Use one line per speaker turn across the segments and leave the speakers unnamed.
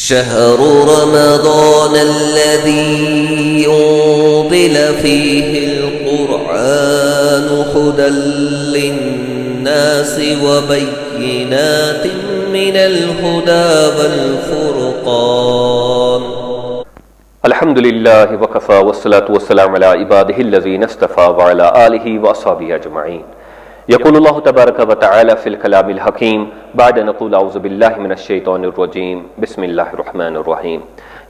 शहरु रमज़ान अल्लज़ी उन्ज़िल फ़ीहिल क़ुरआनु हुदल लिन्नासि व बय्यिनातिन मिनल हुदा वल फ़ुरक़ान।
अल्हम्दुलिल्लाहि व कफ़ा वस्सलातु वस्सलामु अला इबादिहिल्लज़ीना इस्तफ़ा व अला आलिहि व अस्हाबिहि अजमईन। यक़ूलुल्लाहु तबारक व तआला फ़िल कलामिल हकीम बाद नक़ूल अऊज़ु बिल्लाहि मिनश शैतानिर रजीम बिस्मिल्लाहिर रहमानिर रहीम।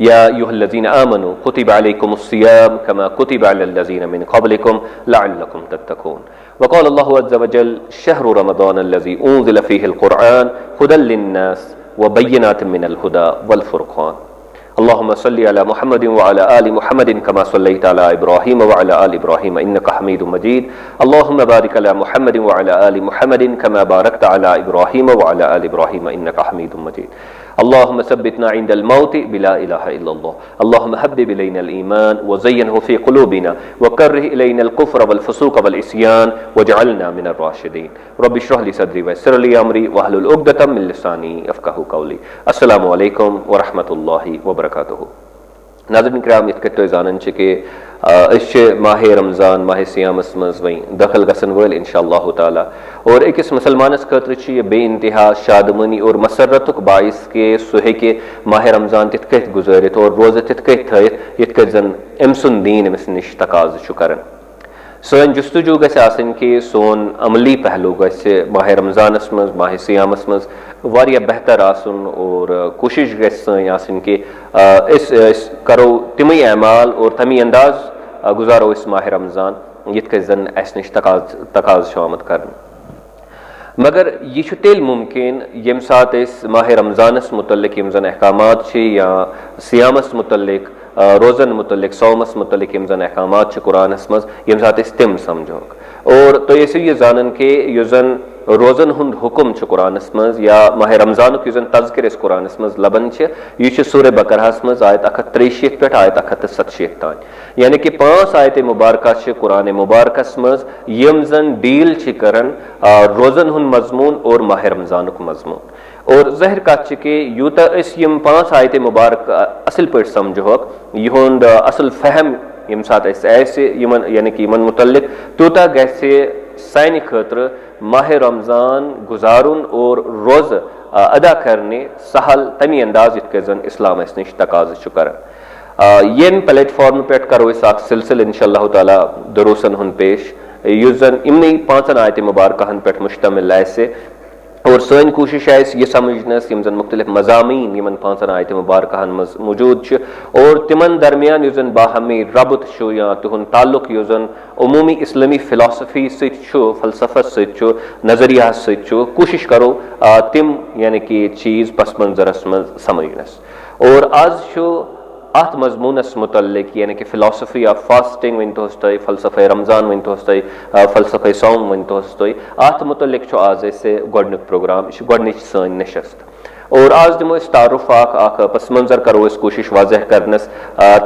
या अय्युहल्लज़ीना आमनू कुतिबा अलैकुमुस्सियाम कमा कुतिबा अलल्लज़ीना मिन क़ब्लिकुम लअल्लकुम तत्तक़ून। व क़ाला अल्लाहु अज़्ज़ व जल शहरु रमज़ान अल्लज़ी उन्ज़िल फ़ीहिल क़ुरआन हुदल लिन्नास व बय्यिनातिन मिनल हुदा वल फ़ुरक़ान। अल्लाहुम्मा सल्लि अला मुहम्मदिन व अला आलि मुहम्मदिन कमा सल्लैता अला इब्राहीम व अला आलि इब्राहीम इन्नका हमीदुम मजीद। अल्लाहुम्मा बारिक अला मुहम्मदिन व अला आलि मुहम्मदिन कमा बारकता अला इब्राहीम व अला आलि इब्राहीम इन्नका हमीदुम मजीद। अल्लाहुम्मा सब्बितना इंदल मौति बिला इलाहा इल्लल्लाह। अल्लाहुम्मा हब्बिब इलैनल ईमान व ज़य्यिनहु फ़ी क़ुलूबिना व कर्रिह इलैनल कुफ़्र वल फ़ुसूक़ वल इस्यान वजअलना मिनर राशिदीन। रब्बि इश्रह ली सदरी व यस्सिर ली अमरी वहलुल उक़दतम मिन लिसानी यफ़क़हू क़ौली। अस्सलामु अलैकुम व रहमतुल्लाहि व बरकातुहू। नाज़रीन किराम, यिथ कटो जानन छ कि माह रमज़ान माह सियामस मज वहीं दखल गसन वल इंशाअल्लाह ताला और अकिस मुसलमानस खतर छ यह बे इंतहा शादमनी और मसरतुक बाइस के सुहे के माह रमज़ान तिथ कत गुजरित और रोज़ तिथ कत थयित यिथ कत जन अम सुन दीन अमिस निश तकाज़ छ करन। सोन जुस्तजू गछ आसन कि सोन अमली पहलू गछ माह रमज़ानस मज माह सियामस मज वारिया बेहतर आसन और कोशिश गछ सं आसन कि इस करो तिमई अमाल और तमी अंदाज गुजारो इस माह रमज़ान यिथ कत जन अस निश तकाज़ आमद करन। मगर यह तेल मुमकिन यम सात इस माह रमज़ानस मुतल्लिक यम जन अहकामात छ या सियामस मुतल्लिक रोज़न मुतल्लिक सौमस मुतल्लिक यम जन अहकामात छ कुरानस मज यम सात इस तिम समझोक और तो ये जानन के यु जन रोज़न हुंद हुकुम छ कुरानस मज या माह रमज़ानुक यु जन तज़किर इस कुरानस मज लबन छ यह छ सूरह बकरहस मज आयत 163 पे आयत 167 तान, यानी कि 5 आयत मुबारका छ कुरान मुबारकस मज यम जन डील छ करन रोज़न हुंद मजमून और माह रमज़ानुक मजमून। और ज़ाहिर कत छ कि यूता इस यम 5 आयत मुबारक असल पे समझोक यहुंद असल फहम यम सात ऐसे यमन यानी कि यमन मुतल्लिक तूता गैसे साइन खतर माह रमज़ान गुजारुन और रोज़ अदा करने सहल तमी अंदाज यिथ कत जन इस्लाम अस निश तकाज़ छ करन। यम प्लेटफॉर्म पे करो इस सिलसिल इंशाअल्लाह ताला दुरूसन हुन पेश युस जन इमनी 5 आयत मुबारकहन पे मुश्तमिल ऐसे और सन कोशिश है यह समझनस यम जन मुख्तलिफ मज़ामीन यमन 5 आयत मुबारकहन मज मौजूद छ और तिमन दरमियान युस जन बाहमी रबत छ या तुहन ताल्लुक युस जन उमूमी इस्लामी फिलॉसफी सत छ फलसफा सत छ नजरिया सत छ कोशिश करो तिम यानी कि चीज़ पस मंजरस मज समझनस। और आज छ अत मजमूनस मुतल्लिक यानी कि फिलॉसफी ऑफ फास्टिंग वन तोस तय फलसफे रमज़ान वन तोस तय फलसफे सौम वन तोस तय अत मुतल्लिक छ आज ऐसे गोडनिक प्रोग्राम गोडनिच सन नशस्त और आज दिमो इस तारुफ आख पस मंजर करो इस कोशिश वाजह करनस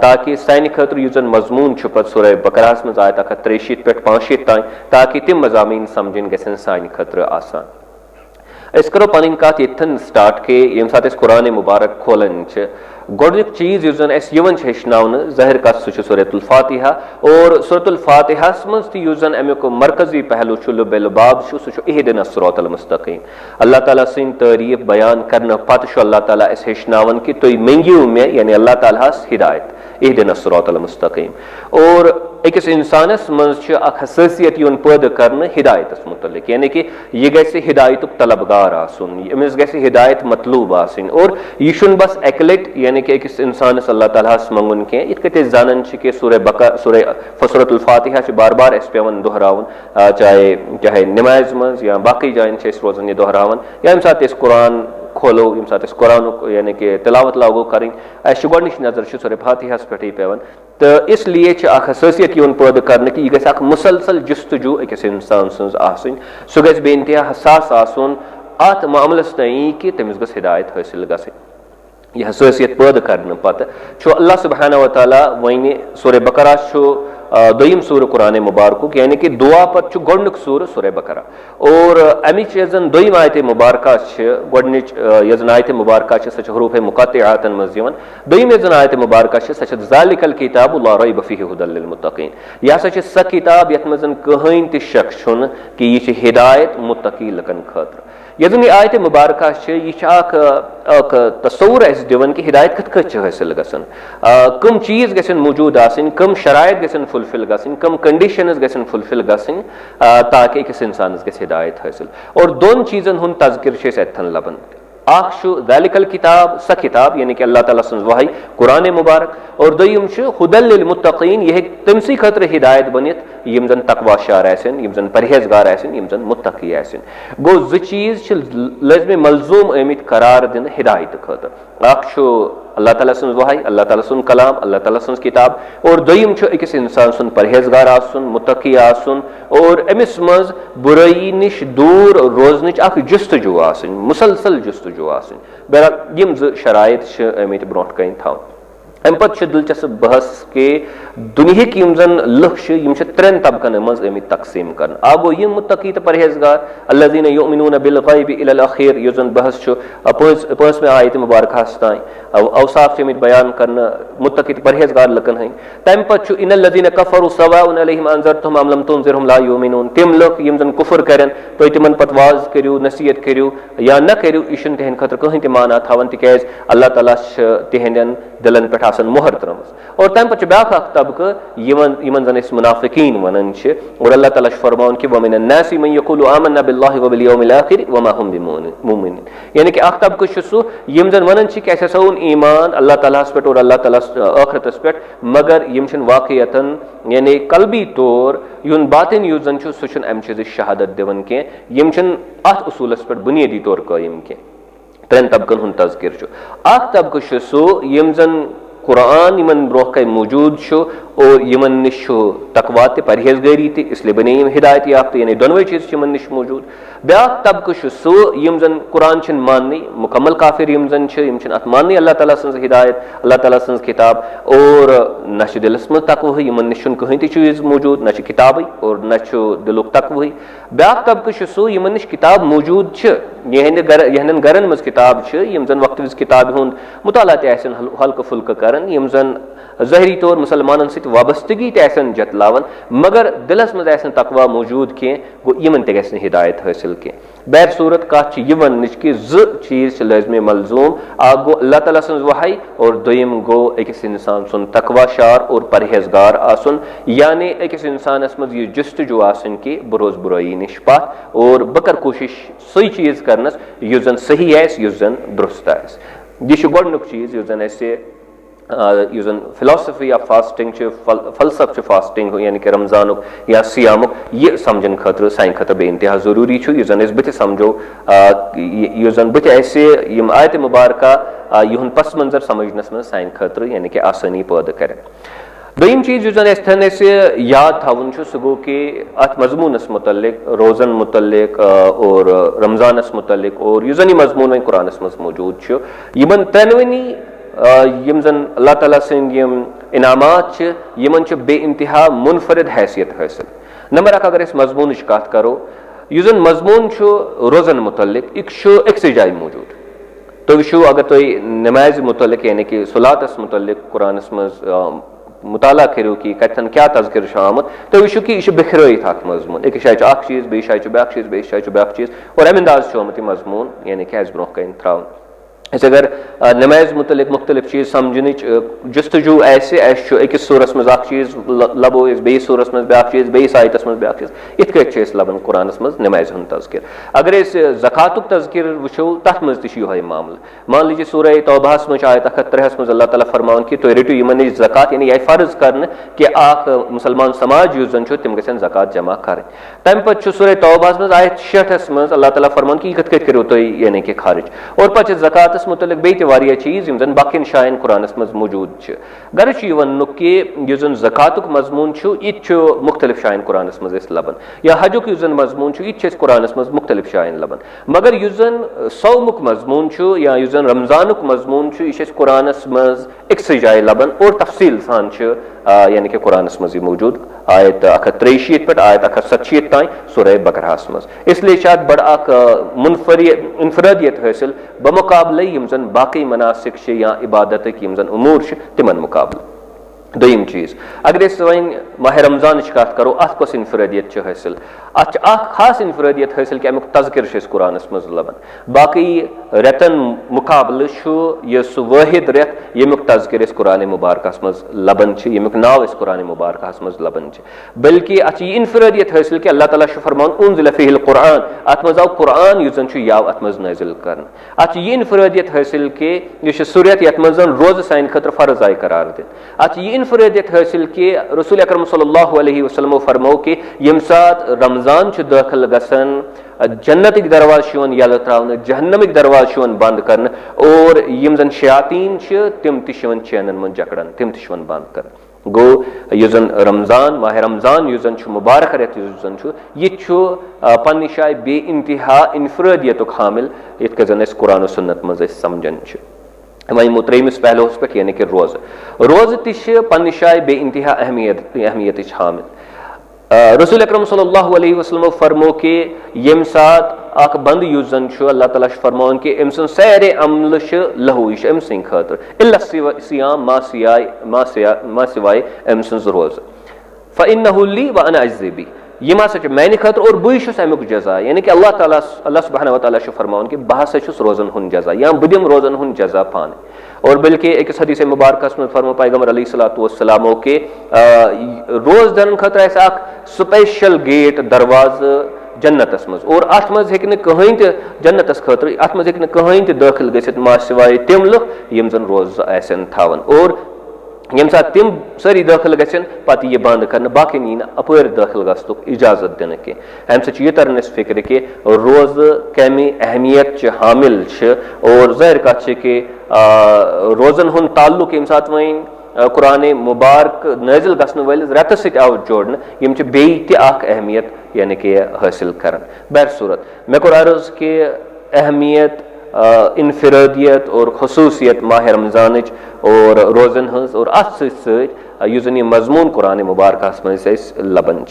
ताकि साइन खतर युस जन मजमून छ पत सूरह बकरहस मज आयत 163 पे 5 तान ताकि तिम मज़ामीन समझन गसन साइन खतर आसान। इस करो पन कत यन स्टार्ट के यम सात इस कुरान मुबारक खोलन छ गोडनिक चीज युस जन अस यवन छ हेचनावन ज़ाहिर कत सह सूरतुल फातिहा और सूरतुल फातिहास मज ति युस जन अमुक मरकजी पहलू छ लुबाब छ सह इहदिना सिरातल मुस्तकीम। अल्लाह ताला सिन तारीफ बयान करने पत छ अल्लाह ताला अस हेचनावन कि तुई मंगियो मे यानी अल्लाह ताला हिदायत इहदिना सिरातल मुस्तकीम। और अकिस इंसानस मज छ अख खसूसियत युन पैदा करने हिदायतस मुतल्लिक यानी कि यह गैसे हिदायतुक तलबगार आसुन अमिस गैसे हिदायत मतलूब आसिन और यह शुन बस अकलट यानी कि अकिस इंसानस अल्लाह ताला मंगुन के इत कत जानन छ कि सूरतुल फातिहा छ बार बार अस पेवन दोहरावन चाहे नमाज मज या बाकी जायन छ रोजन यह दोहरावन या यम सात इस कुरान खोलो यम सात इस कुरान यानी कि तिलावत लागू करें अस गोडनिच नजर छ सूरह फातिहास पे पेवन तो इसलिए अख खसूसियत युन पैदा करने कि यह गख मुसलसल जुस्तजू अकिस इंसान सज आसुन सह गछ बेइंतहा हसास आसुन अत मामलस तई कि तमिस गछ हिदायत हासिल गसि यह हसूसियत पैदा करने पत अल्लाह सुब्हानहु व तआला वन सूरह बकरा दोयम सूर कुरान मुबारक यानी कि दुआ पत गोडनुक सूर सूर बकरा और अमिच यजन दोयम आयत मुबारक गोडनिच यजन आयत मुबारक सच हरूफ मुक़त्तिआतन मज यवन दोयम यजन आयत मुबारक सच ज़ालिकल किताब ला रैब फीहि हुदल लिल मुत्तकीन यह हसा स किताब यथ मज कहीं त शक छुन कि यह हिदायत मुत्तकी लकन खतर यदि आयत मुबारक यह तस्वुर दिवन कि हिदायत कत हासिल गसन कम चीज गसन मौजूद आसन कम शराइत गसन फुलफिल गसन कम कंडीशंस गसन फुलफिल गसन ताकि अकिस इंसानस गस हिदायत हासिल और दोन चीजन हुन तज़किर एथन लबन ज़ालिकल किताब स किताब यानी कि अल्लाह ताला सन्ज वही कुरान मुबारक और दोयम हुदल लिल मुत्तकीन यह तमसी खतर हिदायत बनित यम जन तकवा शार आसन यम जन परहेजगार आसन यम जन मुत्तकी आसन गो ज चीज लाज़िम मलजूम आमित करार दिन हिदायत खतर अल्लाह ताला सन्ज वही अल्लाह ताला सुन कलाम अल्लाह ताला सन्ज किताब और दोयम अकिस इंसान सुन परहेजगार आसन मुत्तकी आसन और अमिस मज बुराई निश दूर रोजनच अख जुस्तजू आसन मुसलसल जुस्तजू आसन बहरहाल यम ज शराइत आमित ब्रोट कन थवन अम पे दिलचस्प बहस के दुनिहिक यम जन लुख यम त्रेन तबकन मज आमित तकसीम कर आ गो यम मुत्तकी तो परहेजगार अल्लज़ीन युमिनून बिल गैबि इलल अखीर यह जन बहस पांचवें आयत मुबारक ताई अवसाफ आमित बयान कर मुत्तकी तो परहेजगार लकन हन तम पे इन्नल्लज़ीन कफरू सवाउन अलैहिम अनज़रतहुम अम लम तुनज़िरहुम ला युमिनून तिम लोग यम जन कुफर करन तो तिमन पत वाज करियो नसीहत करियो या न करियो यह तिहन खतर कहीं त माना थवन तिकाज अल्लाह ताला तिहंदन दिलन पे मोहर त्रमस और तम पे ब्याख तबक यमन जन मुनाफिकीन वनन और अल्लाह ताला फरमान कि वमिन अन्नासि मन यक़ूलु आमन्ना बिल्लाहि व बिल यौमिल आखिर व मा हुम बिमुमिनीन यानी कि अख तबक सु यम जन वनन कि अस हसन ईमान अल्लाह ताला पे और अल्लाह ताला आखिरतस पे मगर यम वाकयतन यानी कल्बी तौर युन बातिन युस जन सह अम चीज शहादत दिवन के यम अत उसूलस पे बुनियादी तौर कायम के त्रेन तबकन हुन तज़किर अख तबक सु यम जन कुरान यमन ब्रोह मौजूद और यमन निश तकवा ते परहेजगारी ते इसलिए बने यम हिदायत याफ्त यानी दोनों चीज यमन निश मौजूद ब्याख तबक सो यम जन कुरान मानने मुकम्मल काफिर यम जन अत मानने अल्लाह ताला सन्ज हिदायत अल्लाह ताला सन्ज किताब और न दिलस मज तकव यमन निश कहीं त चीज मौजूद न किताब और न दिलुक तकव ब्याख तबक सो यमन निश किताब मौजूद यहन गरन मज किताब यम जन वक्त विज किताब हुंद मुताला ते हल्क फुल्क करन यम जन ज़हरी तौर मुसलमानन सत वाबस्तगी तन जतलावन मगर दिलस मज तकवा मौजूद कह गो यमन ते गि हिदायत हासिल कह बैर सूरत कत यह वन कि ज चीज लाजम मलजूम आ गो अल्लाह ताला सन्ज वही और दोयम गो अकिस इंसान सुन तकवा शार और परहेजगार आसन यानी अकिस इंसानस मज यह जुस्तजू आसन कि बरोज बुराई निश पत और बकर कोशिश सही चीज करनस युस जन सही आस युस जन दुरुस्त आस यह गोडनुक चीज युस जन युस जन फिलोसफी ऑफ फास्टिंग फलसफ फास्टिंग यानी कि रमजान या सियामुक यह समझन खतर सान खतर बे इंतहा जरूरी युस जन बत समझो युस जन बत यम आयत मुबारक युन पस मंजर समझनस में सान खतर यानी कि आसानी पैदा कर दोयम चीज युस जन थन याद थवन सह गो कि अत मजमूनस मुतल्लिक रोज़न मुतल्लिक और रमजानस मुतल्लिक और युस जन यह मजमून कुरानस मज मौजूद यमन त्रेनवनी यम जन अल्लाह ताला सन्द यम इनामात यमन बे इंतहा मुनफरिद हैसियत हासिल नंबर अगर अस मजमून कत करो युस जन मजमून रोज़न मुतल्लिक यह अक्सि जाय मौजूद तो वो अगर तुम नमाज मुतल्लिक यानी कि सलातस मुतल्लिक कुरानस मज मुताला करो कि कतन क्या तज़किर आमुत तो वो कि यह बिखरत अख मजमून एक शाय अख चीज बे शाय ब्याक चीज बे शाय ब्याक चीज और अम अंदाज आमुत यह मजमून यानी कि ब्रोह कन त्रावन अगर नमाज मुतलिक मुख्तलिफ चीज समझन जस्तजू अकिस सूरस मज चीज लबो बे सूरस मज ब्या चीज बेस आयतस मज ब्या चीज इत कट लबन कुरानस मज नमाज हुंद तज़किर अगर ज़कातुक तज़किर वुचो तथ मज तह मामल मान लीजिए सूरह तौबाहस मज आयत 3 मज अल्लाह ताला फरमान कि तुम रटू यमन ज़कात यानी यह फर्ज कर कि अख मुसलमान समाज युस जन तिम गन ज़कात जमा कर तम पे सूरह तौबाहस मज आयत 66 मज अल्लाह ताला फरमान कि यह कत करो तुम यानी कि खारिज और पे ज़कात कुरानस मुतलिक बेहद वारिया चीज यम जन बाकिन शायन कुरानस मज मौजूद छ गर्ज यह वन्नुक कि यह जन ज़कातुक मजमून छ यह मुख्तलिफ शायन कुरानस मज लबन या हजुक यह जन मजमून छ यह कुरानस मज मुख्तलिफ शायन लबन मगर यह जन सौमुक मजमून छ या यह जन रमजानुक मजमून छ यह कुरानस मज एक जाय लबन और तफसील सान छ यानी कि कुरानस मज मौजूद आयत 163 पे आयत 167 ताई सूरह बकरास मज इसलिए शायद बड़ अक इनफरादियत हासिल बमुकाबले यम जन बाकी मनासिक या इबादत यम जन उमूर तिमन मुकाबले दोयम चीज अगर वन माह रमजान कत करो अत कस इनफरादियत हासिल अत खास इनफरादियत हासिल कि अमुक तज़किर कुरानस मज लबन बाकी रेतन मुकाबले यह सह वाहिद रेत यमुक तज़किर कुरान मुबारकस मज लबन यमुक नाव कुरान मुबारकस मज लबन बल्कि अत यह इनफरादियत हासिल कि अल्लाह ताला फरमान उन्ज़िल फ़ीहिल कुरान अत मज आव कुरान युस जन याव अत मज नाजिल कर अत यह इनफरादियत हासिल कि यह सुरत यत मज रोज सान खतर फर्ज आय करार दिन अत यह इनफरादियत हासिल कि रसूल अकरम सल्लल्लाहु अलैहि वसल्लम फरमो कि यम सात रमजान दाखिल गसन जन्नतिक दरवाज यल त्रावन जहन्नमिक दरवाज बंद कर और यम जन शयातीन तिम चैनन मन जकड़न तिम बंद कर गो यह जन रमजान माह रमजान यह जन मुबारक रेत यह जन यह पन्ने शाय बे इंतहा इनफरादियत हामिल इत जन कुरान सुन्नत मज समझन वह त्रेमिस पहलुस पे यानी कि रोज रोज तन्ने शाय बे इंतहा अहमियत हामिल रसूल अकरम सल्लल्लाहु अलैहि वसल्लम फरमो कि यम सात अख बंद युस जन अल्लाह ताला फरमान कि अम सन सारे अमल लहू यह अम सं खतर इल्ला सियाम मा सिवाय अम सन रोज फ़इन्नहु ली व अना अज्ज़ी बी यम हसा माने खतर और बह अमुक जजा यानी कि अल्लाह सुब्हानहु व तआला फरमान कि बह हसा रोजन हुन जजा या बह दिम रोजन हुन जजा पान और बल्कि एक हदीस मुबारकस में फरमा पैगम्बर अलैहिस्सलातु वस्सलाम के रोज दन खतर स्पेशल गेट दरवाज जन्नतस मज और अत मज हेक कहीं जन्नतस खतर अत मज हेक कहीं दाखिल गसित मा सिवाय तिम लुक यम जन रोज आसन थावन और यम सात तिम सारी दाखिल गन पत यह बंद कर बाकी नी अपर दाखिल गस्तुक इजाजत दिन कह अम सह तरन फिक्र कि रोज कमी अहमियत हामिल और ज़ाहिर कत कि रोजन हुन ताल्लुक यम सात वन कुरान मुबारक नाजिल गसन वलिस रेत सत आव जोड़न यम बे अहमियत यानी कि हासिल कर बहरसूरत मे कोर अर्ज कि अहमियत इनफरादियत और खसूसियत माह रमजान और रोजन हज और अत सन यह मजमून कुरान मुबारकस मज लबन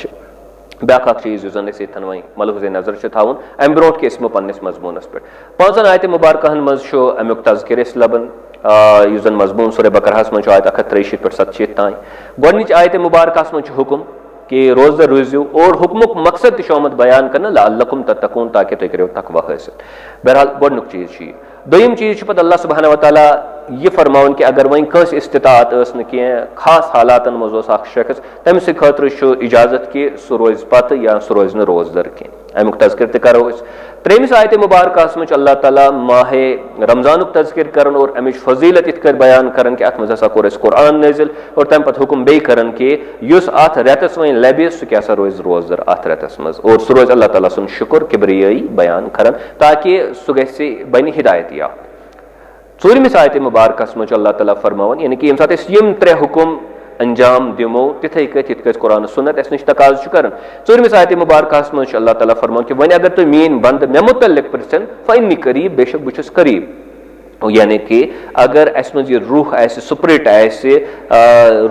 ब्या चीज यह जन वह मलहूज़ नजर थावन अम ब्रो कि पन्नस मजमूनस पे पांचन आयत मुबारकहन मज अमुक तज़किर लबन यह जन मजमून सूरह बकराहस मज आयत 163 पे 167 ताई गोडनिच आयत मुबारकस मज हुकुम कि रोज़ रोज़ियो और हुक्मुक मकसद तमत बयान कर लअल्लकुम तत्तकून ताकि तुम करो तकवा हासिल बहरहाल गोडनुक चीज दोयम चीज पे अल्लाह सुब्हानहु व तआला यह फरमान कि अगर वह कंस इस्तिताअत कह खास हालातन मज शख्स तमिस खतर इजाजत कि सह रोज पत या सह रोज न रोजदर कह अमुक तज़किर करो त्रेमिस आयत मुबारकस मज अल्लाह ताला माह रमजानुक तज़किर करन और अमिच फजीलत इत बयान करन कि अत मज हसा कोर कुरान नाजिल और तम पत हुक्म बे करन कि युस अत रेतस वन लबे सह क्या सा रोज रोजदर अत रेतस मज और सह रोज अल्लाह ताला सुन शुक्र किब्रियाई बयान करन ताकि सह गि बन हिदायत याफ्त ूरमिस आयत मुबारकस मज अल्लाह ताला फरमान यानी कि यम सात यम त्रे हुक्म अंजाम दिमो तिथे कथ कुरान सुन्नत अस नश तकाज कर ूरमिस आयत मुबारकस मज अल्लाह ताला फरमान कि वन अगर तुम मीन बंद मे मुतल्लिक पृछन फ़इन्नी करीब बेशक बह करीब यानी कि अगर अस मज रूह स्प्रिट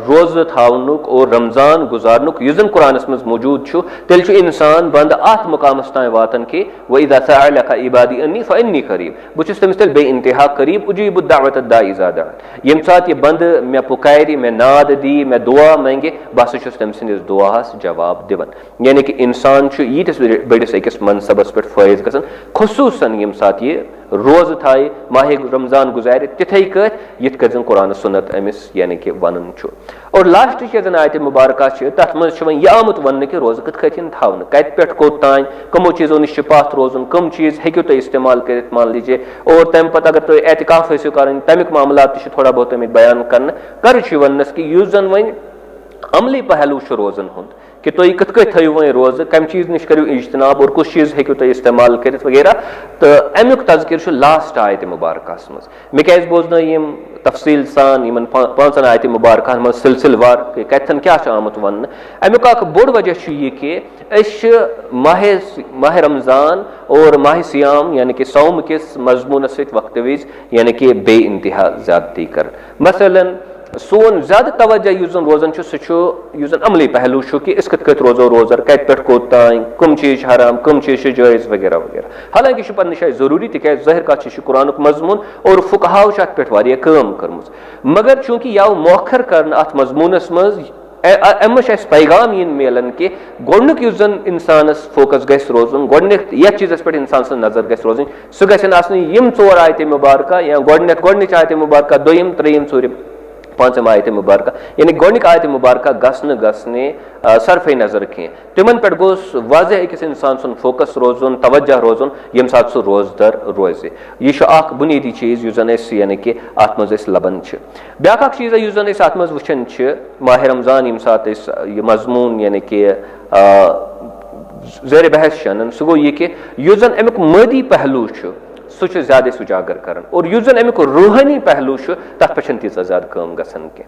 रोज थावनुक और रमजान गुजारनुक युजन कुरानस मज मौजूद तेल इंसान बंद अत मुकामस तान वातन कि वइज़ा सअलक इबादी अन्नी फ़इन्नी करीब बह तमिस तेल बे इंतहा करीब उजीबु दाअवत दाई इज़ा दअन यम सात यह बंद मे पुकार मे नाद दी मे दुआ मांगे बह सह तम सस दुआस जवाब दिवन यानी कि इंसान यीटिस बड़िस अकिस मनसबस पे फायज गसन खुसूसन यम सात यह रोज थाय माह रमजान गुजार तिथे कथ जन कुरान सुन्नत अमिस यानी कि वन और लास्ट जन आयत मुबारक तथ मज यह आमुत वन कि रोज कत थावन कत पे कोत तान कमो चीजों नश पाथ रोजन कम चीज हेक्यू तुम इस्तेमाल कर मान लीजिए और तम पत अगर तुम एतिकाफ हसियो कर तमिक मामलात थोड़ा बहुत अमिक बयान कर वनस कि युस जन वन अमली पहलू रोजन हुंद कि तुम कत कट थो वो रोज़, कम चीज़ नश करो इज्तनाब और कुछ चीज़ हेकु तुम इस्तेमाल कर वगैरह। तो अमुक तज़किर लास्ट आयत मुबारक मज मे क्या बोजन यम तफसील सान इन 5 आयत मुबारक मज सिलसिलवार कतन क्या आमुत वन। अमुक बोड़ वजह यह कि माह रमज़ान और माह सियाम यानी कि सौम किस मजमून वक्त विज यानी कि बे इंतहा ज्यादती कर। मसलन सोन ज्यादा तवज्जो युस जन रोजन सह अमली पहलू कि इस कत कत रोजो रोजर कत पे कोत कम चीज हराम कम चीज जायज वगैरह वगैरह। हालांकि पन्ने जाए जरूरी तिकाज ज़ाहिर कत कुरान मजमून और फुकहाओ पे कम कर्म, मगर चूंकि याव मौखर कर अत मजमूनस मज अमस पैगाम इन मिलान कि गोडनुक युस जन इंसानस फोकस गस रोजन गोडनुक यथ चीजस पे इंसान सं नजर गस रोजन सह गसन आसनी यम 4 आयत मुबारक या गोडनुक आयत मुबारक दोयम त्रेयम ूरम 5 आयत मुबारक यानी गोडनुक आयत मुबारक गसने सरफे नजर कह तिमन पे गोस वाज़ह अकिस इंसान सुन फोकस रोजन तवज्जो रोजन यम सात सह रोजदर रोज। यह बुनियादी चीज युस जन यानी कि अत मज लबन ब्या चीज़ युस जन अत मज वुचन माह रमज़ान यम सात मजमून यानी कि ज़ेर बहस शनन सह गो यह कि युस जन अमुक मादी पहलू सह ज्यादा उजागर कर और युस जन अमुक रूहानी पहलू तथ पे तीजा ज्यादा कम गसन कह।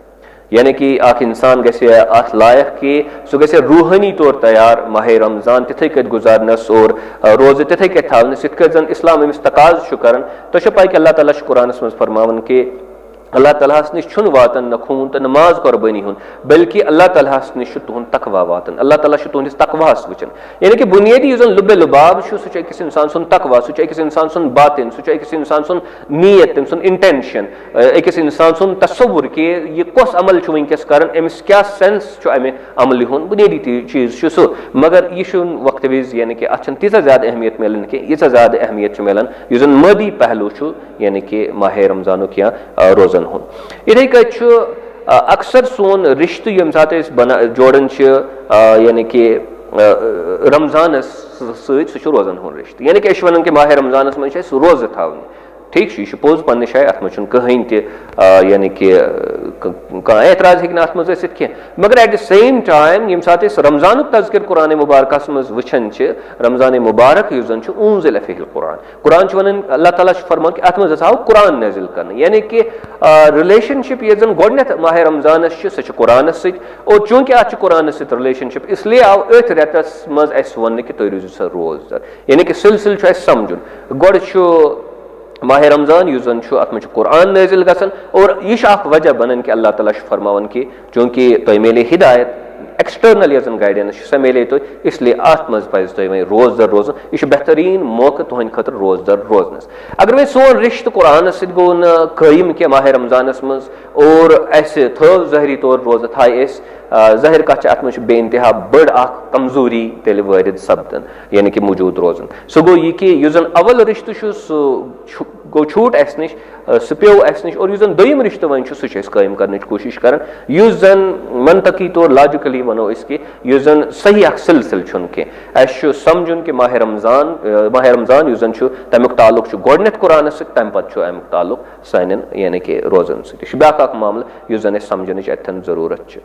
यानी कि इंसान गसे अत लायक कि सह गसे रूहानी तौर तैयार माह रमज़ान तिथे कत गुजारनस और रोज़ तिथे कत थावनस इत कत जन इस्लाम अमिस तकाज कर। तो पै कि अल्लाह ताला कुरानस मज फरमावन कि अल्लाह ताला निश वातन न खून तो नमाज कुर्बानी हुन बल्कि अल्लाह ताला निश तुहद तकवा वातन। अल्लाह ताला तुहदिस तकवास वचन यानी कि बुनियादी युस लुब लुबाब सह अकिस इंसान सुन तकवा सह अकिस इंसान सुन बातिन सह अकिस इंसान सुन नीयत तम सुन इंटेंशन अकिस इंसान सुन तसव्वुर कि यह कस अमल वनकस कर अमिस क्या सेंस अमे अमल हुन बुनियादी चीज सह। मगर यह वक्त विज यानी कि अत तीजा ज्यादा अहमियत मिलान कि यीजा ज्यादा अहमियत मिलान युस जन मादी पहलू यानी कि माह रमज़ानुक या रोजन इथे कत अक्सर सोन रिश्त यम सात जोड़न यानी कि रमजान सह रोजन हुन रिश्त यानी कि वन कि माह रमजानस मज रोज थावन ठीक यह पोज पन्ने जाए अत मज कहीं यानी कि एतराज हेक अत मज कह। मगर एट द सेम टाइम यम सात रमजानुक तज़किर कुरान मुबारक मज वुचन रमजान मुबारक युस जन उन्ज़िल फीहिल कुरान वन अल्लाह ताला फरमान कि अत मज आव कुरान नाजिल कर यानी कि रिलेशनशिप ये जन गोडनेथ माह रमजानस सह कुरानस और चूंकि अत कुरान सहित रिलेशनशिप इसलिए आव अथ रेतस मज अस वन कि तुम रोजो सा रोजदार यानी कि सिलसिल समझुन गोड माह रमज़ान युस जन अत मज कुरान नाजिल गसन और यह वजह बनन कि अल्लाह ताला फरमावन कि चूंकि तुम मिले हिदायत एक्सटर्नल यन गाइडेंस सह मिले तो इसलिए अत मज पज तुम रोज दर रोजन यह बेहतरीन मौका तुहद खतर रोज दर रोजनस। अगर वे सोन रिश्त कुरान सहित गो न कायम कि माह रमज़ानस मज और अस थव ज़ाहरी तौर रोज थाय ज़ाहिर कत अत मज बे इंतहा बड़ कमजोरी तेल वारिद सपदन यानी कि मौजूद रोजन। सह गो यह कि युस जन अवल रिश्त गो छूट अस नश सह पे अस नश और युस जन दोयम रिश्त वन सह कायम कर कोशिश कर युस जन मनतकी तौर लॉजिकली वनो कि युस जन सही सिलसिल कह अस समझुन कि माह रमज़ान युस जन तमुक ताल्लुक गोडनेथ कुरान सहित तम पे अमुक ताल्लुक सान यानी कि रोजन सहित ब्या मामल युस जन समझन अतन जरूरत।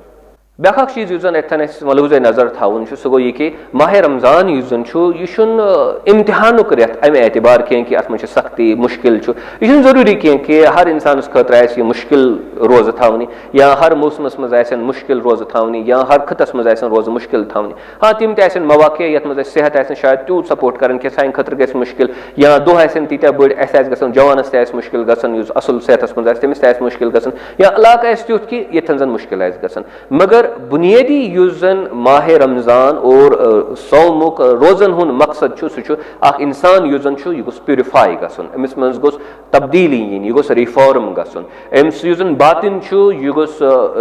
ब्या चीज युस जन अतन मलूज नजर थावन सह गो यह कि माह रमज़ान युस जन यह इम्तिहानुक रेत अमे एतबार कह कि अत मज सख्ती मुश्किल यह जरूरी कह कि हर इंसान खतर मुश्किल रोज थावनी या हर मौसमस मज मुश्किल रोज थावनी या हर खतस मज रोज मुश्किल थावनी। हाँ तिम तन मौके ये मज सेहत शायद तूत सपोर्ट कर कि सान खतर गस मुश्किल या दो तीत्या बड़ अस जवानस तस मुश्किल गसन असल सेहतस मज तमिस तस मुश्किल गसन या इलाका तुथ कि यथन जन मुश्किल गसन। मगर बुनियादी युस जन माह रमज़ान और सौमुक रोजन हुन मकसद सह इंसान युस जन यह गोस प्यूरिफाई गसन अमिस मज गोस तब्दीली इन यह गोस रिफॉर्म गसन अमिस युस जन बातिन यह गोस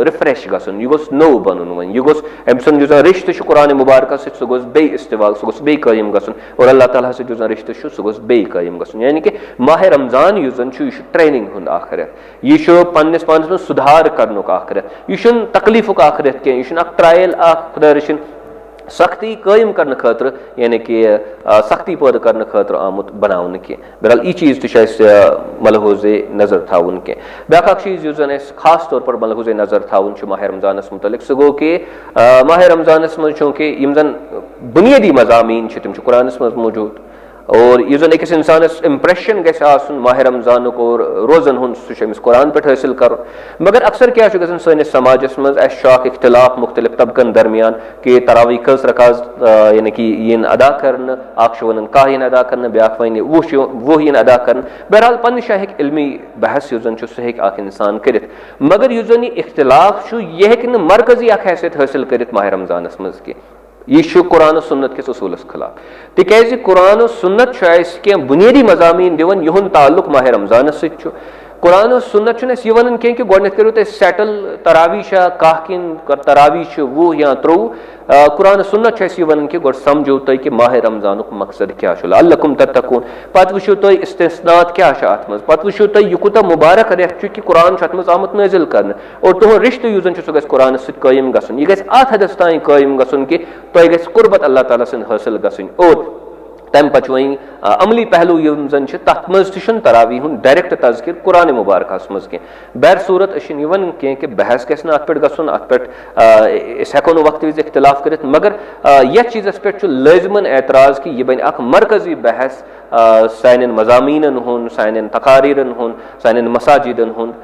रिफ्रेश गसन यह गोस नो बनन वन यह गोस अम सन युस रिश्त कुरान मुबारक सह गोस बे इस्तेवाल सह गोस बे कायम गसन और अल्लाह ताला सहित युस रिश्त सह गोस बे कायम गसन। यानी कि माह रमज़ान युस जन यह ट्रेनिंग हुंद आखिरत यह पन्निस पानस में सुधार करनुक आखिरत यह तकलीफुक आखिरत कह यह ट्रायल खुदा रचिन सख्ती कायम करने खतर यानी कि सख्ती पैदा करने खतर आमुत बनावन के बहरहाल यह चीज़ मलहूज़ नज़र थावन के ब्याक चीज़ जन खास तौर पर मलहूज़ नज़र थावन माह रमज़ानस मुतलिक सह गो कि माह रमज़ानस मज चूँकि यम जन बुनियादी मज़ामीन तम कुरानस मज मौजूद और यह जन अकिस इंसानस इम्प्रेशन गस आसन माह रमज़ान और रोज़न हुन सह कुरान पे हासिल कर मगर अक्सर क्या गन सैनिस समाजस मज शाक इख्तिलाफ मुख्तलिफ तबकन दरमियान कि तरावी कस रकाज यानी कि यन अदा कर वन कह यन अदा कर ब्याक वन वो यन अदा कर बहरहाल पन्न शाह हेक इल्मी बहस जन सह हेक इंसान कर मगर यह जन इख्तिलाफ यह हेक मरकजी हैसियत हासिल कर माह रमज़ानस मज कि यह कुरान सुन्नत किस उसूलस खिलाफ तिकाज कुरान सुन्नत क्या बुनियादी मज़ामीन दिवन युन ताल्लुक माह रमज़ानस सु कुरान सुन्नत यह वन कह कि गोडनेथ करो तुम सेटल तरावी कह किन तरावी 20 या 23 कुरान सुन्नत यह वन कि गोड समझो तुम कि माह रमज़ान मकसद क्या लअल्लकुम तत्तकून पत वुचो तुम इस्तिस्नात क्या अत मज पत वुचो तुम यह कूत मुबारक रेत कि कुरान अत मज आमुत नाजिल कर और तुम रिश्त यु जन सह कुरान सत कायम गसन यह गस अत हदस तान कायम गसन कि तुम गस कुर्बत अल्लाह ताला सद हासिल गसन और तम पच वही अमली पहलू यम जन तथ मज तरावी हूं डायरेक्ट तज़किर कुरान मुबारक मज कह बहर सूरत वन कह कि बहस गस अत पे गन अत पे हेको न वक्त विज इख्तिलाफ कर मगर यथ चीज़स पे लाजमन एतराज़ कि यह बन मरकजी बहस सान मज़ामीन हुन सान तकारीरन हुन सान मसाजिदन हुन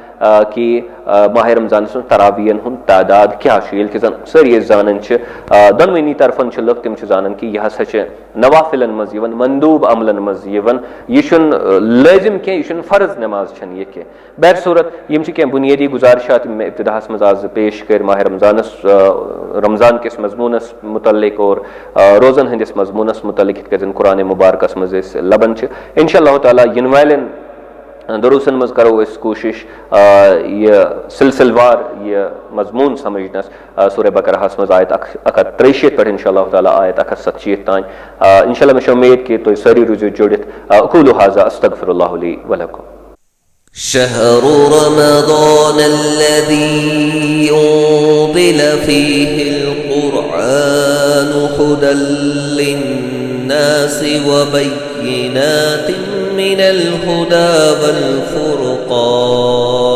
कि माह रमज़ान तरावीयन हुन तादाद क्या कि जन सारी जान दनवनी तरफन लुक तम जान कि यह हसा नवाफिलन मज मंदूब अमलन मज यह लाजिम कह यह फ़र्ज नमाज यह कह बहर सूरत यम कह बुनियादी गुजारिशात इब्तिदाहस मज आज पेश कर माह रमज़ान किस मजमूनस मुतल्लिक और रोज़न हंदिस मजमूनस मुतल्लिक यिथ कन कुरान मुबारकस मज लबन इंशाअल्लाह ताला इन वालन दुरुसन मज करो इस कोशिश यह सिलसिलवार यह मजमून समझनस सूरह बकरहस मज आयत 163 पे इंशाअल्लाह ताला आयत 167 तान इंशाअल्लाह में उम्मीद कि तो सारी रुजू जुड़ित अक़ूलु हाज़ा अस्तग़फिरुल्लाह ली व लकुम
शहरु रमज़ान अल्लज़ी उन्ज़िल फ़ीहिल क़ुरआनु हुदल लिन्नासि व बय्यिनातिन मिनल हुदा वल फ़ुरक़ान